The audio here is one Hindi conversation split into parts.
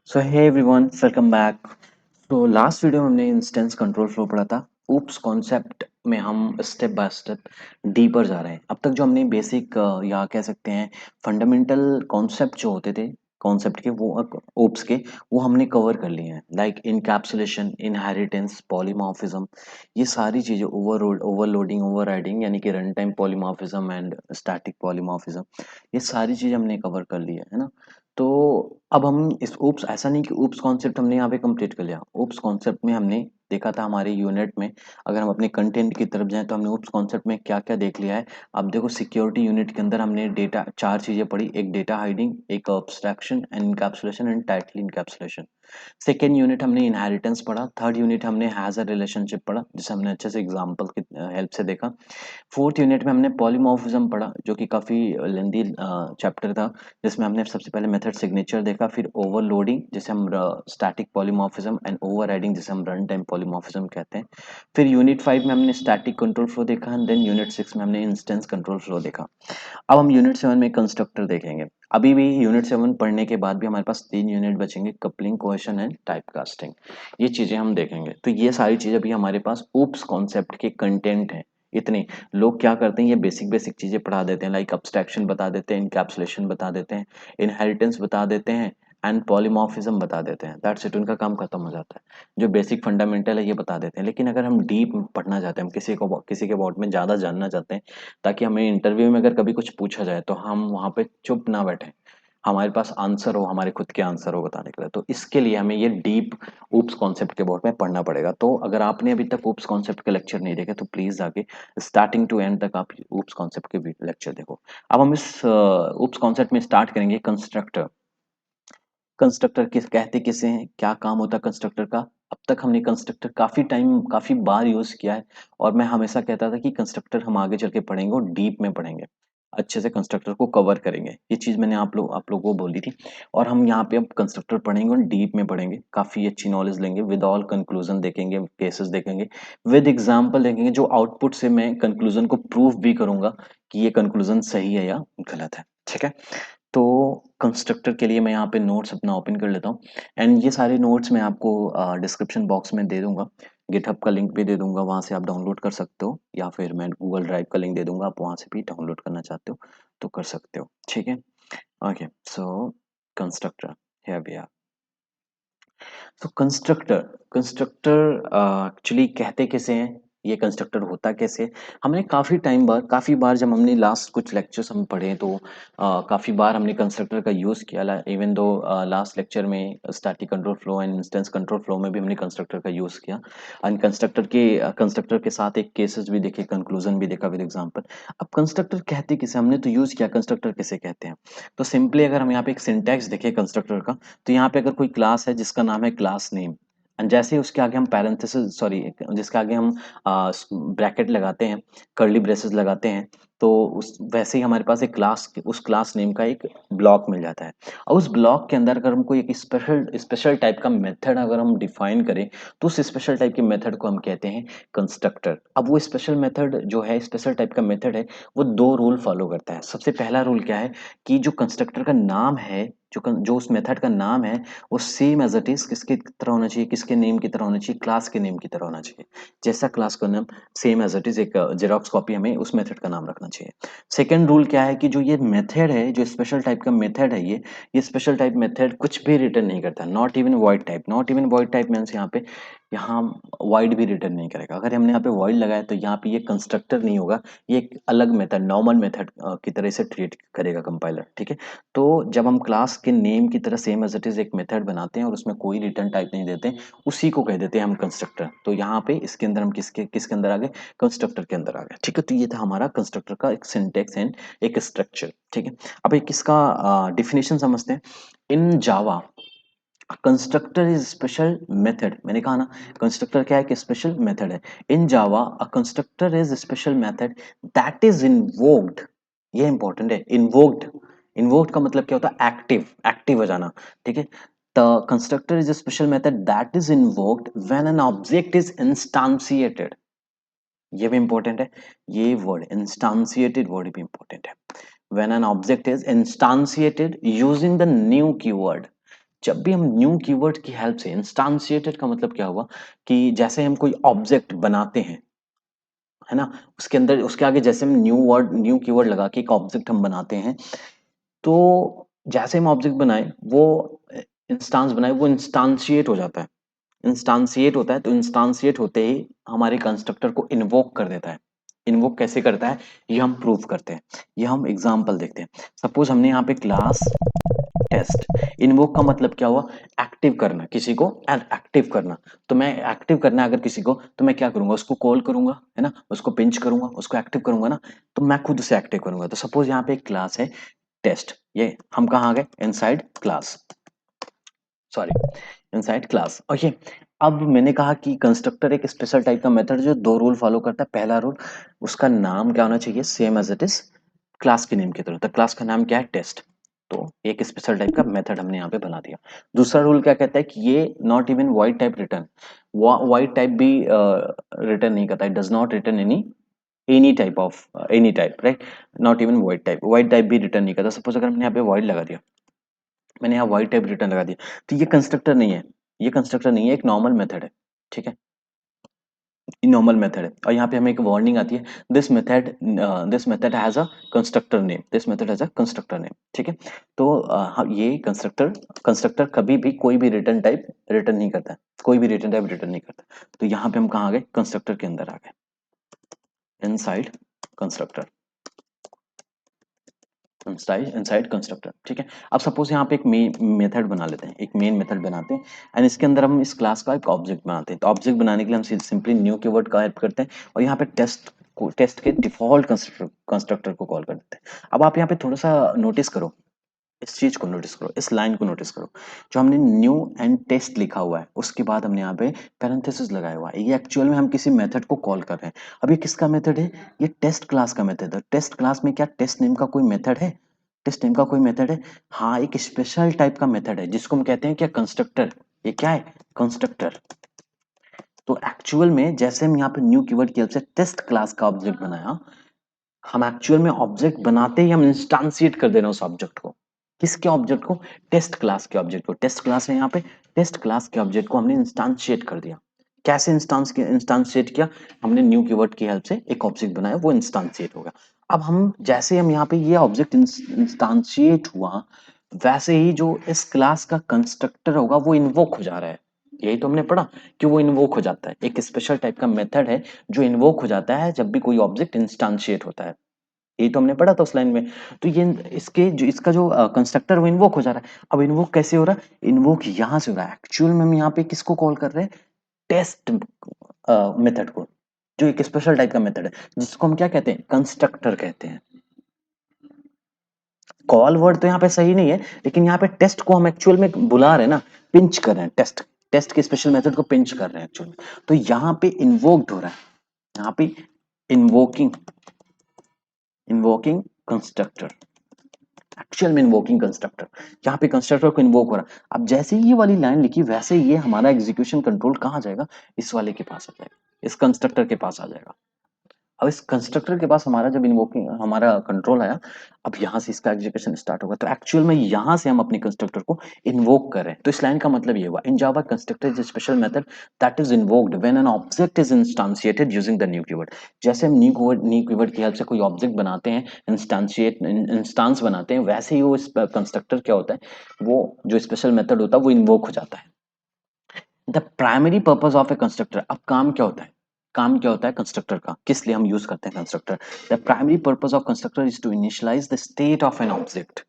सो हे एवरीवन वेलकम बैक। तो लास्ट वीडियो में हमने इंस्टेंस कंट्रोल फ्लो पढ़ा था। ऊप्स कॉन्सेप्ट में हम स्टेप बाय स्टेप डीपर जा रहे हैं। अब तक जो हमने बेसिक या कह सकते हैं फंडामेंटल कॉन्सेप्ट जो होते थे कॉन्सेप्ट के वो ऊप्स के वो हमने कवर कर लिए हैं, लाइक इनकैप्सुलेशन, इनहेरिटेंस, पॉलीमॉर्फिज्म। ये सारी चीज़ें ओवरलोडिंग, ओवरराइडिंग यानी कि run time polymorphism and static polymorphism, ये सारी चीज़ें हमने कवर कर ली है ना। तो अब हम इस ऊप्स, ऐसा नहीं कि ऊप्स कॉन्सेप्ट हमने यहाँ पे कंप्लीट कर लिया। ऊप्स कॉन्सेप्ट में हमने देखा था हमारे यूनिट में। अगर हम अपने कंटेंट की तरफ जाएं तो हमने ऊप्स कॉन्सेप्ट में क्या क्या देख लिया है। अब देखो, सिक्योरिटी यूनिट के अंदर हमने डेटा चार चीजें पढ़ी, एक डेटा हाइडिंग, एक abstraction and encapsulation and tightly encapsulation. Second unit हमने इनहेरिटेंस पढ़ा। थर्ड यूनिट हमने हैज अ रिलेशनशिप पढ़ा, जिसे हमने अच्छे से एग्जाम्पल की हेल्प से देखा। फोर्थ यूनिट में हमने पॉलीमॉर्फिज्म पढ़ा, जो कि काफ़ी लेंदी चैप्टर था, जिसमें हमने सबसे पहले मेथड सिग्नेचर देखा, फिर ओवरलोडिंग जिसे हम स्टैटिक पॉलीमॉर्फिज्म एंड ओवरराइडिंग जिसे हम रन टाइम पॉलीमॉर्फिज्म कहते हैं। फिर यूनिट 5 में हमने स्टैटिक कंट्रोल फ्लो देखा एंड देन यूनिट 6 में हमने इंस्टेंस कंट्रोल फ्लो देखा। अब हम यूनिट 7 में कंस्ट्रक्टर देखेंगे। अभी भी यूनिट 7 पढ़ने के बाद भी हमारे पास 3 यूनिट बचेंगे, coupling, cohesion and type casting. ये चीज़ें हम देखेंगे। तो ये सारी चीज़ें भी हमारे पास ऊप्स कॉन्सेप्ट के कंटेंट हैं। इतने लोग क्या करते हैं, ये बेसिक बेसिक चीज़ें पढ़ा देते हैं, लाइक अब्स्ट्रैक्शन बता देते हैं, इनकैप्सुलेशन बता देते हैं, इनहेरिटेंस बता देते हैं एंड पॉलीमॉर्फिज्म बता देते हैं। दैट्स इट, उनका काम खत्म हो जाता है। जो बेसिक फंडामेंटल है ये बता देते हैं। लेकिन अगर हम डीप पढ़ना चाहते हैं, हम किसी के अबाउट में ज़्यादा जानना चाहते हैं, ताकि हमें इंटरव्यू में अगर कभी कुछ पूछा जाए तो हम वहाँ पे चुप ना बैठे, हमारे पास आंसर हो, हमारे खुद के आंसर हो बताने के लिए। तो इसके लिए हमें ये डीप ऊप्स कॉन्सेप्ट के अबाउट में पढ़ना पड़ेगा। तो अगर आपने अभी तक ऊप्स कॉन्सेप्ट के लेक्चर नहीं देखे तो प्लीज जाके स्टार्टिंग टू एंड तक आप ऊप्स कॉन्सेप्ट के लेक्चर देखो। अब हम इस ऊप्स कॉन्सेप्ट में स्टार्ट करेंगे कंस्ट्रक्टर। कंस्ट्रक्टर किस कहते किसे हैं, क्या काम होता है कंस्ट्रक्टर का। अब तक हमने कंस्ट्रक्टर काफी टाइम काफी बार यूज किया है, और मैं हमेशा कहता था कि कंस्ट्रक्टर हम आगे चल के पढ़ेंगे और डीप में पढ़ेंगे, अच्छे से कंस्ट्रक्टर को कवर करेंगे। ये चीज मैंने आप लोगों को बोली थी। और हम यहाँ पे अब कंस्ट्रक्टर पढ़ेंगे और डीप में पढ़ेंगे, काफी अच्छी नॉलेज लेंगे, विद ऑल कंक्लूजन देखेंगे, केसेस देखेंगे, विद एग्जाम्पल देखेंगे, जो आउटपुट से मैं कंक्लूजन को प्रूव भी करूंगा कि ये कंक्लूजन सही है या गलत है। ठीक है। तो कंस्ट्रक्टर के लिए मैं यहाँ पे नोट्स अपना ओपन कर लेता हूँ, एंड ये सारे नोट्स मैं आपको डिस्क्रिप्शन बॉक्स में दे दूंगा। गिटहब का लिंक भी दे दूंगा, वहाँ से आप डाउनलोड कर सकते हो, या फिर मैं गूगल ड्राइव का लिंक दे दूंगा, आप वहाँ से भी डाउनलोड करना चाहते हो तो कर सकते हो। ठीक है। Okay, so constructor, here we are. तो कंस्ट्रक्टर, कंस्ट्रक्टर एक्चुअली कहते किसे हैं, ये कंस्ट्रक्टर होता कैसे। हमने काफी बार जब हमने लास्ट कुछ लेक्चर्स हम पढ़े तो काफी बार हमने कंस्ट्रक्टर का यूज किया। इवन दो लास्ट लेक्चर में static control flow and instance control flow में भी हमने कंस्ट्रक्टर का यूज किया। एंड कंस्ट्रक्टर के साथ एक केसेस भी देखे, कंक्लूजन भी देखा विद एग्जांपल। अब कंस्ट्रक्टर कहते किसे, हमने तो यूज किया, कंस्ट्रक्टर किसे कहते हैं। तो सिंपली अगर हम यहाँ पे एक सिंटैक्स देखें कंस्ट्रक्टर का, तो यहाँ पे अगर कोई क्लास है जिसका नाम है क्लास नेम, एंड जैसे ही उसके आगे हम पैरेंथेसिस, सॉरी, जिसके आगे हम ब्रैकेट लगाते हैं, कर्ली ब्रेसेस लगाते हैं, तो उस वैसे ही हमारे पास एक क्लास, उस क्लास नेम का एक ब्लॉक मिल जाता है। और उस ब्लॉक के अंदर अगर हमको एक स्पेशल स्पेशल टाइप का मेथड अगर हम डिफाइन करें, तो उस स्पेशल टाइप के मेथड को हम कहते हैं कंस्ट्रक्टर। अब वो स्पेशल मेथड जो है, स्पेशल टाइप का मेथड है, वो दो रूल फॉलो करता है। सबसे पहला रूल क्या है कि जो कंस्ट्रक्टर का नाम है, जो उस मेथड का नाम है, वो सेम एज इट इज किसकी तरह होना चाहिए, किसके नेम की तरह होना चाहिए, क्लास के नेम की तरह होना चाहिए। जैसा क्लास का नाम सेम एज इट इज, एक जेरोक्स कॉपी हमें उस मेथड का नाम रखना चाहिए। सेकंड रूल क्या है कि जो ये मेथड है, जो स्पेशल टाइप का मेथड है, ये स्पेशल टाइप मेथड कुछ भी रिटर्न नहीं करता, not even void type. Not even void type means यहाँ वॉइड भी रिटर्न नहीं करेगा। अगर हमने यहाँ पे वॉइड लगाया तो यहाँ पे ये कंस्ट्रक्टर नहीं होगा, ये एक अलग मेथड, नॉर्मल मेथड की तरह से ट्रीट करेगा कंपाइलर। ठीक है। तो जब हम क्लास के नेम की तरह सेम एज इट इज एक मेथड बनाते हैं और उसमें कोई रिटर्न टाइप नहीं देते, उसी को कह देते हैं हम कंस्ट्रक्टर। तो यहाँ पे इसके अंदर हम किसके किसके अंदर आ गए, कंस्ट्रक्टर के अंदर आ गए। ठीक है। तो ये था हमारा कंस्ट्रक्टर का एक सिंटेक्स एंड एक स्ट्रक्चर। ठीक है। अब एक इसका डिफिनेशन समझते हैं। इन Java constructor is special method, मैंने कहा ना, कंस्ट्रक्टर क्या है कि स्पेशल मेथड है। In Java a constructor is special method that is invoked, ये इंपॉर्टेंट है, इन्वोक्ड। इन्वोक्ड का मतलब क्या होता है, एक्टिव, एक्टिव हो जाना। ठीक है। The constructor is a special method that is invoked when an object is instantiated, ये भी इंपॉर्टेंट है। ये वर्ड इंस्टांसिएटेड वर्ड भी इंपॉर्टेंट है। When an object is instantiated using the new keyword, जब भी हम न्यू कीवर्ड की हेल्प से, इंस्टांशिएटेड का मतलब क्या हुआ कि जैसे हम कोई ऑब्जेक्ट बनाते हैं, है ना, उसके अंदर उसके आगे जैसे हम न्यू कीवर्ड लगा के एक ऑब्जेक्ट हम बनाते हैं, तो जैसे हम ऑब्जेक्ट बनाए वो इंस्टांस बनाए, वो इंस्टांशिएट हो जाता है। इंस्टांशिएट होता है, तो इंस्टांशिएट होते ही हमारे कंस्ट्रक्टर को इन्वोक कर देता है। इन्वोक कैसे करता है, ये हम प्रूव करते हैं, ये हम एग्जांपल देखते हैं। सपोज हमने यहाँ पे क्लास टेस्ट, इन्वोक का मतलब क्या हुआ, एक्टिव करना, किसी को एक्टिव करना। तो मैं एक्टिव करना है अगर किसी को, तो मैं क्या करूंगा, उसको कॉल करूंगा, है ना, उसको पिंच करूंगा, उसको एक्टिव करूंगा ना, तो मैं खुद से एक्टिव करूंगा। तो सपोज यहाँ पे एक क्लास है टेस्ट, ये हम कहाँ आ गए, inside class, sorry, inside class. Okay, अब मैंने कहा कि कंस्ट्रक्टर एक स्पेशल टाइप का मेथड जो दो रूल फॉलो करता है। पहला रूल, उसका नाम क्या होना चाहिए, same as it is class के नेम की तरह। तो क्लास का नाम क्या है, टेस्ट। तो एक स्पेशल टाइप का मेथड हमने यहाँ पे बना दिया। दूसरा रूल क्या कहता है कि ये not even wide type return, wide type भी रिटर्न नहीं करता है, does not return any type of any type, right, not even wide type भी रिटर्न नहीं करता। सपोज अगर हमने यहाँ पे वाइड लगा दिया, मैंने यहाँ वाइड टाइप रिटर्न लगा दिया, तो ये कंस्ट्रक्टर नहीं है, ये कंस्ट्रक्टर नहीं है, एक नॉर्मल मेथड है, ठीक है, नॉर्मल मेथड है। और यहाँ पे हमें एक वार्निंग आती है, this method has a constructor name, this method has a constructor name, ठीक है। तो ये कंस्ट्रक्टर कंस्ट्रक्टर कभी भी कोई भी रिटर्न टाइप रिटर्न नहीं करता है, कोई भी रिटर्न टाइप रिटर्न नहीं करता। तो यहाँ पे हम कहाँ आ गए, कंस्ट्रक्टर के अंदर आ गए, इनसाइड कंस्ट्रक्टर, इनसाइड कंस्ट्रक्टर, ठीक है। अब सपोज यहाँ पे एक मेन मेथड बना लेते हैं, एक मेन मेथड बनाते हैं, एंड इसके अंदर हम इस क्लास का एक ऑब्जेक्ट बनाते हैं। तो ऑब्जेक्ट बनाने के लिए हम सिंपली न्यू कीवर्ड का हेल्प करते हैं, और यहाँ पे टेस्ट के डिफॉल्ट कंस्ट्रक्टर को कॉल कर देते हैं। अब आप यहाँ पे थोड़ा सा नोटिस करो, इस चीज को नोटिस करो, इस लाइन को नोटिस करो, जो हमने न्यू एंड टेस्ट लिखा हुआ है, उसके बाद हमने यहाँ पे पैरेंथेसिस लगाया हुआ है, ये एक्चुअल में हम किसी मेथड को कॉल कर रहे हैं। अब ये किसका मेथड है, ये टेस्ट क्लास का मेथड है। टेस्ट क्लास में क्या टेस्ट नेम का कोई मेथड है, टेस्ट नेम का कोई मेथड है, हाँ, एक स्पेशल टाइप का मेथड है जिसको हम कहते हैं क्या, कंस्ट्रक्टर। ये क्या है, कंस्ट्रक्टर। तो एक्चुअल में जैसे हम यहाँ पे न्यू कीवर्ड की हेल्प से टेस्ट क्लास का ऑब्जेक्ट बनाया, हम एक्चुअल में ऑब्जेक्ट बनाते ही हम इंस्टांसिएट कर दे रहे हैं उस ऑब्जेक्ट को। किसके ऑब्जेक्ट को, टेस्ट क्लास के ऑब्जेक्ट को। टेस्ट क्लास है यहाँ पे, टेस्ट क्लास के ऑब्जेक्ट को हमने इंस्टांशिएट कर दिया। कैसे इंस्टांशिएट किया, हमने न्यू कीवर्ड की हेल्प से एक ऑब्जेक्ट बनाया, वो इंस्टांशिएट हो गया। अब हम जैसे हम यहाँ पे ये ऑब्जेक्ट इंस्टांशिएट हुआ, वैसे ही जो इस क्लास का कंस्ट्रक्टर होगा वो इन्वोक हो जा रहा है। यही तो हमने पढ़ा कि वो इन्वोक हो जाता है, एक स्पेशल टाइप का मेथड है जो इन्वोक हो जाता है जब भी कोई ऑब्जेक्ट इंस्टांशिएट होता है। यही तो हमने पढ़ा था उस लाइन में। तो ये इसका जो कंस्ट्रक्टर वो इन्वोक हो जा रहा है। अब इन्वोक कैसे हो रहा है, इन्वोक यहाँ से हो रहा है। एक्चुअल में हम यहाँ पे किसको कॉल कर रहे हैं, टेस्ट मेथड को, जो एक स्पेशल टाइप का मेथड है जिसको हम क्या कहते हैं, कंस्ट्रक्टर कहते हैं। कॉल वर्ड तो यहाँ पे सही नहीं है, लेकिन यहाँ पे टेस्ट को हम एक्चुअल में बुला रहे हैं ना, पिंच कर रहे हैं, टेस्ट टेस्ट के स्पेशल मेथड को पिंच कर रहे हैं एक्चुअल में। तो यहाँ पे इन्वोक्ड हो रहा है, यहाँ पे इन्वोकिंग इन्वोकिंग कंस्ट्रक्टर, एक्चुअल में इन्वोकिंग कंस्ट्रक्टर, यहाँ पे कंस्ट्रक्टर को इन्वोक हो रहा है। अब जैसे ही ये वाली लाइन लिखी, वैसे ये हमारा एग्जीक्यूशन कंट्रोल कहाँ जाएगा, इस वाले के पास आ जाएगा, इस कंस्ट्रक्टर के पास आ जाएगा। अब इस कंस्ट्रक्टर के पास हमारा जब इन्वोकिंग हमारा कंट्रोल आया, अब यहाँ से इसका एग्जीक्यूशन स्टार्ट होगा। तो एक्चुअल में यहाँ से हम अपने कंस्ट्रक्टर को इन्वोक कर रहे हैं। तो इस लाइन का मतलब ये हुआ, in Java constructor is special method that is invoked when an object is instantiated using the new keyword. जैसे हम न्यू कीवर्ड की हेल्प से कोई ऑब्जेक्ट बनाते हैं, इंस्टांस बनाते हैं, वैसे ही वो कंस्ट्रक्टर क्या होता है, वो जो स्पेशल मेथड होता है वो इन्वोक हो जाता है। The primary purpose of A constructor, अब काम क्या होता है, काम क्या होता है कंस्ट्रक्टर का, किस लिए हम यूज करते हैं constructor. The primary purpose of constructor is to initialize the state of an object.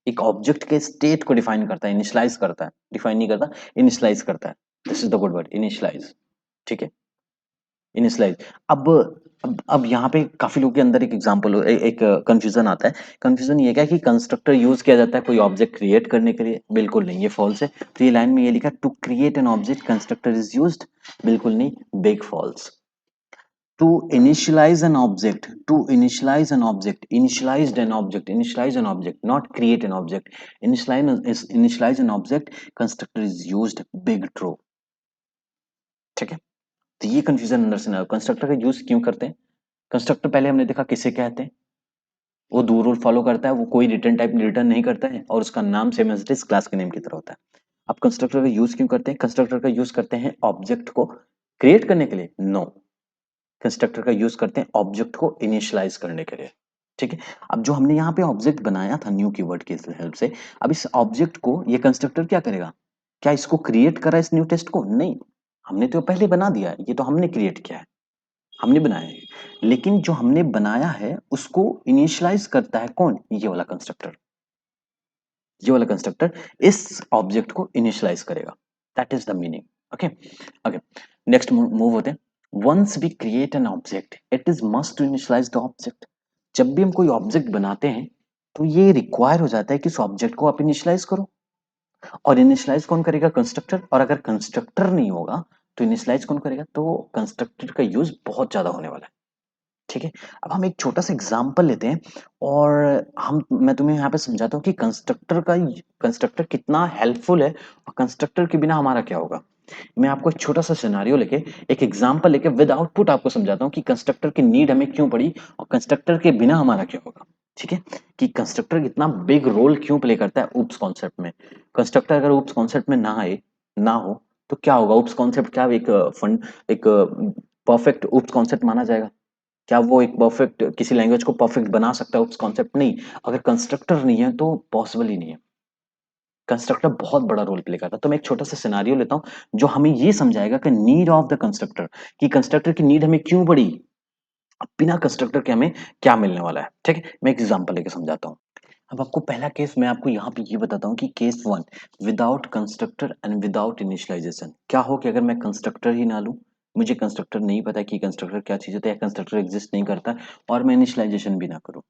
एक ऑब्जेक्ट के स्टेट को डिफाइन करता है, इनिशियलाइज करता है, डिफाइन नहीं करता, इनिशियलाइज करता है। This is the good word, initialize, ठीक है, इनिशियलाइज। अब अब यहाँ पे काफी लोगों के अंदर एक एग्जांपल एक कंफ्यूजन आता है। कंफ्यूजन ये क्या कि कंस्ट्रक्टर यूज किया जाता है कोई ऑब्जेक्ट क्रिएट करने के लिए, बिल्कुल नहीं, ये फॉल्स है। तो ये लाइन में ये लिखा to create an object constructor is used, बिल्कुल नहीं, big false. To initialize an object, to initialize an object, initialize an object, not create an object. Initialize an object, constructor is used, big true, ठीक है। तो ये कंफ्यूजन अंदर से ना, कंस्ट्रक्टर का यूज क्यों करते हैं, कंस्ट्रक्टर पहले हमने देखा किसे कहते हैं, वो दो रूल फॉलो करता है, वो कोई रिटर्न टाइप रिटर्न नहीं करता है, और उसका नाम same as it is class के नेम की तरह होता है। आप कंस्ट्रक्टर का यूज क्यों करते हैं? कंस्ट्रक्टर का यूज करते हैं ऑब्जेक्ट को क्रिएट करने के लिए? नो, कंस्ट्रक्टर का यूज करते हैं ऑब्जेक्ट को इनिशियलाइज करने के लिए। ठीक है, अब जो हमने यहाँ पे ऑब्जेक्ट बनाया था न्यू कीवर्ड की हेल्प से, अब इस ऑब्जेक्ट को ये कंस्ट्रक्टर क्या करेगा? क्या इसको क्रिएट करा इस न्यू टेस्ट को? नहीं, हमने तो पहले बना दिया है, ये तो हमने क्रिएट किया है, हमने बनाया है। लेकिन जो हमने बनाया है उसको इनिशियलाइज करता है कौन? ये वाला कंस्ट्रक्टर। ये वाला कंस्ट्रक्टर इस ऑब्जेक्ट को इनिशियलाइज करेगा। That is the meaning. Okay okay, next move होते हैं। Once we create an object it is must to initialize the object. जब भी हम कोई ऑब्जेक्ट बनाते हैं तो ये रिक्वायर हो जाता है कि इस ऑब्जेक्ट को आप इनिशियलाइज करो। और इनिशियलाइज कौन करेगा? कंस्ट्रक्टर। और अगर कंस्ट्रक्टर नहीं होगा तो इनिशियलाइज कौन करेगा? तो कंस्ट्रक्टर का यूज बहुत ज्यादा होने वाला है। ठीक है, अब हम एक छोटा सा एग्जांपल लेते हैं और मैं तुम्हें यहाँ पे समझाता हूँ कि कंस्ट्रक्टर कितना हेल्पफुल है और कंस्ट्रक्टर के बिना हमारा क्या होगा। मैं आपको एक छोटा सा सिनारियो लेके, एक एग्जांपल लेके विद आउटपुट आपको समझाता हूँ कि कंस्ट्रक्टर की नीड हमें क्यों पड़ी और कंस्ट्रक्टर के बिना हमारा क्या होगा। ठीक है, कि कंस्ट्रक्टर कितना बिग रोल क्यों प्ले करता है ऊप्स कॉन्सेप्ट में। कंस्ट्रक्टर अगर ऊप्स कॉन्सेप्ट में ना आए, ना हो, तो क्या होगा? ऊप्स कॉन्सेप्ट क्या एक फंड, एक परफेक्ट ऊप्स कॉन्सेप्ट माना जाएगा? क्या वो एक परफेक्ट किसी लैंग्वेज को परफेक्ट बना सकता है उस कॉन्सेप्ट? नहीं। अगर कंस्ट्रक्टर नहीं है तो पॉसिबल ही नहीं है। कंस्ट्रक्टर बहुत बड़ा रोल प्ले करता है। तो मैं एक छोटा सा सिनारियो लेता हूं जो हमें ये समझाएगा कि नीड ऑफ द कंस्ट्रक्टर, कि कंस्ट्रक्टर की नीड हमें क्यों पड़ी, अब बिना कंस्ट्रक्टर के हमें क्या मिलने वाला है। ठीक है, मैं एक एग्जांपल लेके समझाता हूँ। अब आपको पहला केस मैं आपको यहाँ पे ये बताता हूँ कि case one, without constructor and without initialization. क्या हो कि अगर मैं कंस्ट्रक्टर ही ना लूँ, मुझे कंस्ट्रक्टर नहीं पता कि कंस्ट्रक्टर क्या चीज़ होता है, कंस्ट्रक्टर एग्जिस्ट नहीं करता और मैं इनिशियलाइजेशन भी ना करूँ।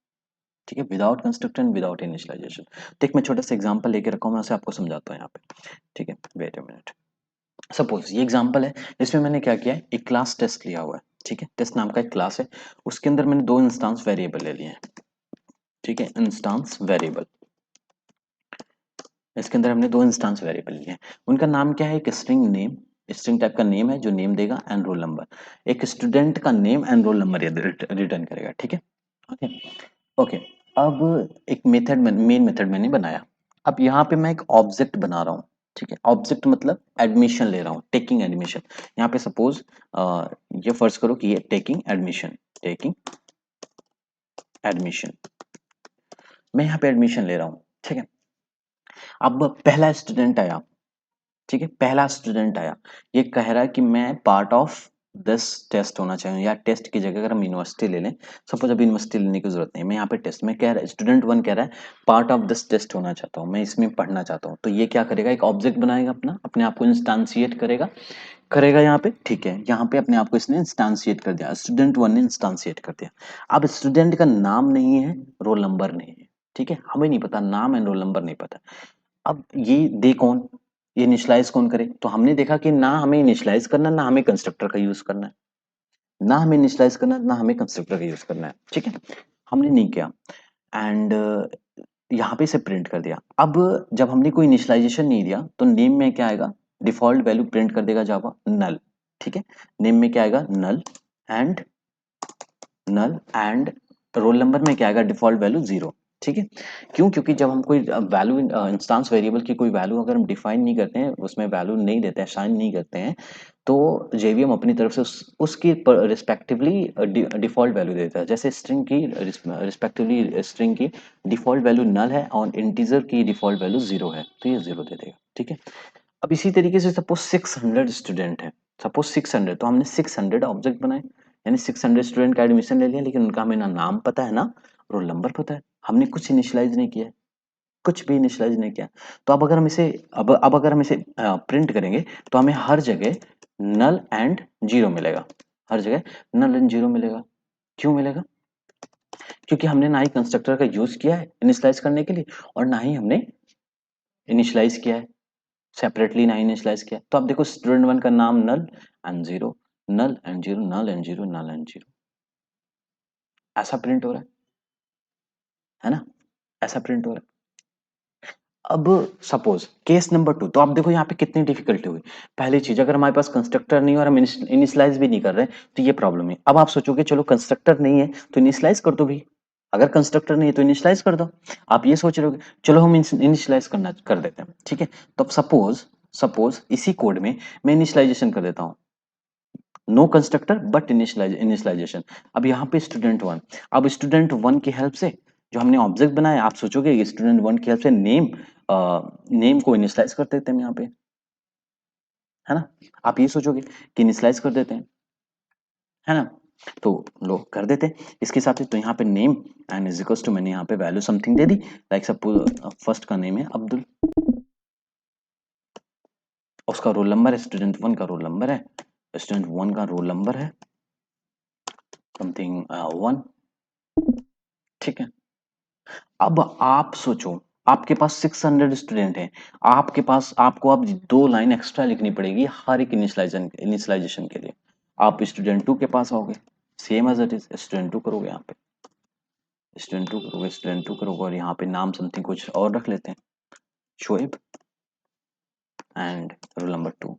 ठीक है, without constructor and without initialization. तो एक मैं छोटा सा एग्जांपल लेके रखा हूँ, मैं उसे आपको समझाता हूँ यहाँ पे। ठीक है, वेट अ मिनट। सपोज ये एग्जांपल है, इसमें मैंने क्या किया है, एक क्लास टेस्ट लिया हुआ है। ठीक है, टेस्ट नाम का एक क्लास है, उसके अंदर मैंने दो इंस्टांस वेरिएबल ले लिए हैं। ठीक है, इंस्टांस वेरिएबल, इसके अंदर हमने दो इंस्टांस वेरिएबल लिए हैं। उनका नाम क्या है? एक स्ट्रिंग नेम, स्ट्रिंग टाइप का नेम है जो नेम देगा, एंड रोल नंबर। एक स्टूडेंट का name and roll number return करेगा। ठीक है, ओके ओके। अब एक मेथड, मेन मेथड मैंने बनाया। अब यहाँ पे मैं एक ऑब्जेक्ट बना रहा हूँ। ठीक है, ऑब्जेक्ट मतलब एडमिशन ले रहा हूँ, टेकिंग एडमिशन। यहाँ पे सपोज ये फर्ज करो कि ये टेकिंग एडमिशन, टेकिंग एडमिशन, मैं यहाँ पे एडमिशन ले रहा हूँ। ठीक है, अब पहला स्टूडेंट आया। ठीक है, पहला स्टूडेंट आया, ये कह रहा है कि मैं पार्ट ऑफ दिस टेस्ट होना चाहिए, या टेस्ट की जगह अगर हम यूनिवर्सिटी ले लें, सपोज अभी यूनिवर्सिटी लेने की जरूरत नहीं, मैं यहाँ पे टेस्ट में कह रहा है, स्टूडेंट वन कह रहा है पार्ट ऑफ दिस टेस्ट होना चाहता हूँ, मैं इसमें पढ़ना चाहता हूँ। तो ये क्या करेगा? एक ऑब्जेक्ट बनाएगा, अपना अपने आप को इंस्टांसिएट करेगा, करेगा यहाँ पे। ठीक है, यहाँ पे अपने आप को इसने इंस्टांसिएट कर दिया, स्टूडेंट वन ने इंस्टांसिएट कर दिया। अब स्टूडेंट का नाम नहीं है, रोल नंबर नहीं है। ठीक है, हमें नहीं पता, नाम एंड रोल नंबर नहीं पता। अब ये दे कौन, ये इनिशियलाइज कौन करे? तो हमने देखा कि ना हमें इनिशियलाइज करना, ना हमें कंस्ट्रक्टर का यूज करना है, ना हमें इनिशियलाइज करना, ना हमें कंस्ट्रक्टर का यूज करना है। ठीक है, हमने नहीं किया, एंड यहाँ पे इसे प्रिंट कर दिया। अब जब हमने कोई इनिशियलाइजेशन नहीं दिया तो नेम में क्या आएगा? डिफॉल्ट वैल्यू प्रिंट कर देगा जावा, नल। ठीक है, नेम में क्या आएगा? Null. And null and roll number में क्या आएगा? Default value 0। ठीक है, क्यों? क्योंकि जब हम कोई वैल्यू, इंस्टांस वेरिएबल की कोई वैल्यू अगर हम डिफाइन नहीं करते हैं, उसमें वैल्यू नहीं देते हैं, साइन नहीं करते हैं, तो जेवीएम अपनी तरफ से उसकी रिस्पेक्टिवली डिफॉल्ट वैल्यू देता है। जैसे स्ट्रिंग की रिस्पेक्टिवली, स्ट्रिंग की डिफॉल्ट वैल्यू नल है और इंटीजर की डिफॉल्ट वैल्यू 0 है, तो ये 0 दे देगा। ठीक है, अब इसी तरीके से सपोज 600 स्टूडेंट है, सपोज 600, तो हमने 600 ऑब्जेक्ट बनाए, यानी 600 स्टूडेंट का एडमिशन ले लिया, लेकिन उनका हमें ना नाम पता है, ना रोल नंबर पता है, हमने कुछ इनिशियलाइज नहीं किया है, कुछ भी इनिशियलाइज नहीं किया। तो अब अगर हम इसे, अब अगर हम इसे प्रिंट करेंगे तो हमें हर जगह नल एंड जीरो मिलेगा, हर जगह नल एंड जीरो मिलेगा। क्यों मिलेगा? क्योंकि हमने ना ही कंस्ट्रक्टर का यूज किया है इनिशियलाइज करने के लिए, और ना ही हमने इनिशियलाइज किया है, सेपरेटली ना इनिशियलाइज किया। तो आप देखो स्टूडेंट वन का नाम null and zero, null and zero, null and zero, null and zero, ऐसा प्रिंट हो रहा है ना? ऐसा प्रिंट हो रहा है। अब सपोज केस नंबर 2, तो आप देखो यहाँ पे कितनी डिफिकल्टी हुई। पहली चीज, अगर हमारे पास कंस्ट्रक्टर नहीं है और हम इनिशियलाइज भी नहीं कर रहे तो ये प्रॉब्लम है। अब आप सोचोगे चलो कंस्ट्रक्टर नहीं है तो इनिशियलाइज कर दो भी, अगर कंस्ट्रक्टर नहीं है तो इनिशियलाइज कर दो। आप ये सोच रहे हो, चलो हम इनिशियलाइज करना कर देते हैं, ठीक है। तो अब सपोज सपोज इसी कोड में मैं इनिशियलाइजेशन कर देता हूँ, नो कंस्ट्रक्टर बट इनिशियलाइजेशन। अब यहाँ पे स्टूडेंट वन, अब स्टूडेंट वन की हेल्प से जो हमने ऑब्जेक्ट बनाया, आप सोचोगे स्टूडेंट वन की हेल्प से नेम नेम को इनिशियलाइज कर देते हैं यहाँ पे, है ना। आप ये सोचोगे कि इनिशियलाइज कर देते हैं, है ना। तो लो कर देते हैं इसके हिसाब से। तो यहाँ पे name and is equals to, मैंने यहाँ पे वैल्यू समथिंग दे दी, लाइक सपोज फर्स्ट का नेम है अब्दुल, उसका रोल नंबर है, स्टूडेंट वन का रोल नंबर है, स्टूडेंट वन का रोल नंबर है समथिंग वन, ठीक है। अब आप सोचो, आपके पास 600 स्टूडेंट हैं, आपके पास आपको अब 2 लाइन एक्स्ट्रा लिखनी पड़ेगी हर एक इनिशियलाइजेशन के लिए। आप स्टूडेंट टू के पास आओगे, same as it is student two करोगे, यहाँ पे स्टूडेंट टू करोगे, और यहाँ पे नाम समथिंग कुछ और रख लेते हैं, शोएब एंड रोल नंबर 2।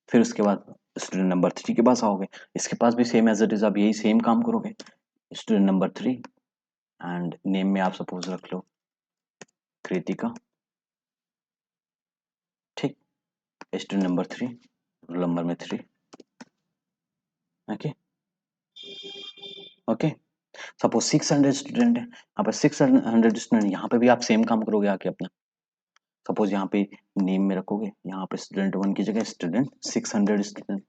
फिर उसके बाद स्टूडेंट नंबर 3 के पास आओगे, इसके पास भी सेम एज इट इज, आप यही सेम काम करोगे, स्टूडेंट नंबर 3 एंड नेम में आप सपोज रख लो कृतिका, ठीक। स्टूडेंट नंबर 3 रोल नंबर में 3, ओके ओके। सपोज 600 स्टूडेंट है, यहाँ पे 600 स्टूडेंट, यहाँ पे भी आप सेम काम करोगे आके अपना। सपोज यहाँ पे नेम में रखोगे, यहाँ पे स्टूडेंट वन की जगह स्टूडेंट 600 स्टूडेंट,